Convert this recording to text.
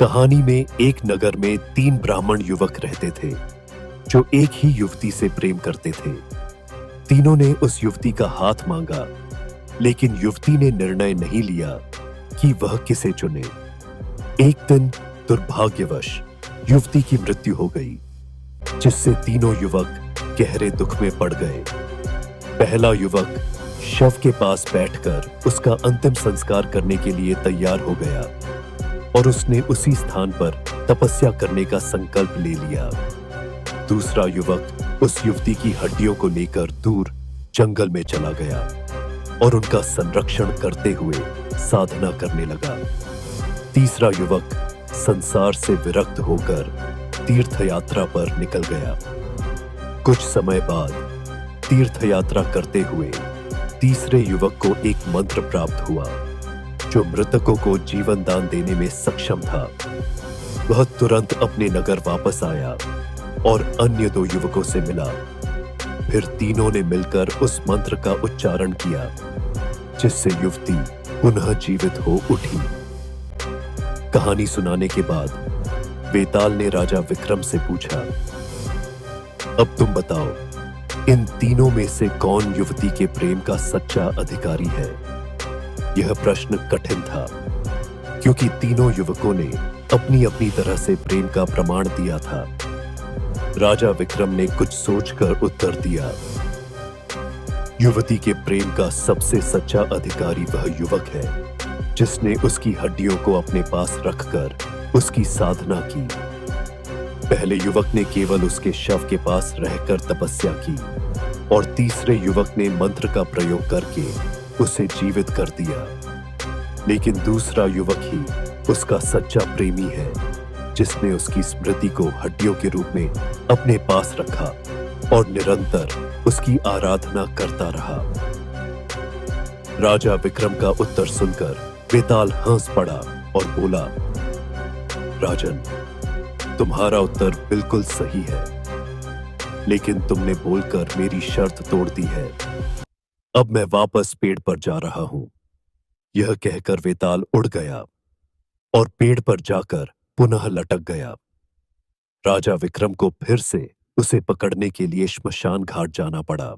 कहानी में एक नगर में 3 ब्राह्मण युवक रहते थे जो एक ही युवती से प्रेम करते थे। तीनों ने उस युवती का हाथ मांगा, लेकिन युवती ने निर्णय नहीं लिया कि वह किसे चुने। एक दिन दुर्भाग्यवश युवती की मृत्यु हो गई, जिससे तीनों युवक गहरे दुख में पड़ गए। पहला युवक शव के पास बैठकर उसका अंतिम संस्कार करने के लिए तैयार हो गया और उसने उसी स्थान पर तपस्या करने का संकल्प ले लिया। दूसरा युवक उस युवती की हड्डियों को लेकर दूर जंगल में चला गया और उनका संरक्षण करते हुए साधना करने लगा। तीसरा युवक संसार से विरक्त होकर तीर्थ यात्रा पर निकल गया। कुछ समय बाद तीर्थ यात्रा करते हुए तीसरे युवक को एक मंत्र प्राप्त हुआ जो मृतकों को जीवन दान देने में सक्षम था। वह तुरंत अपने नगर वापस आया और अन्य 2 युवकों से मिला। फिर तीनों ने मिलकर उस मंत्र का उच्चारण किया, जिससे युवती पुनः जीवित हो उठी। कहानी सुनाने के बाद वेताल ने राजा विक्रम से पूछा, अब तुम बताओ, इन तीनों में से कौन युवती के प्रेम का सच्चा अधिकारी है? यह प्रश्न कठिन था, क्योंकि तीनों युवकों ने अपनी अपनी तरह से प्रेम का प्रमाण दिया था। राजा विक्रम ने कुछ सोचकर उत्तर दिया, युवती के प्रेम का सबसे सच्चा अधिकारी वह युवक है जिसने उसकी हड्डियों को अपने पास रखकर उसकी साधना की। पहले युवक ने केवल उसके शव के पास रहकर तपस्या की और तीसरे युवक ने मंत्र का प्रयोग करके उसे जीवित कर दिया। लेकिन दूसरा युवक ही उसका सच्चा प्रेमी है, जिसने उसकी स्मृति को हड्डियों के रूप में अपने पास रखा और निरंतर उसकी आराधना करता रहा। राजा विक्रम का उत्तर सुनकर वेताल हंस पड़ा और बोला, राजन, तुम्हारा उत्तर बिल्कुल सही है, लेकिन तुमने बोलकर मेरी शर्त तोड़ दी है। अब मैं वापस पेड़ पर जा रहा हूं। यह कहकर वेताल उड़ गया और पेड़ पर जाकर पुनः लटक गया। राजा विक्रम को फिर से उसे पकड़ने के लिए श्मशान घाट जाना पड़ा।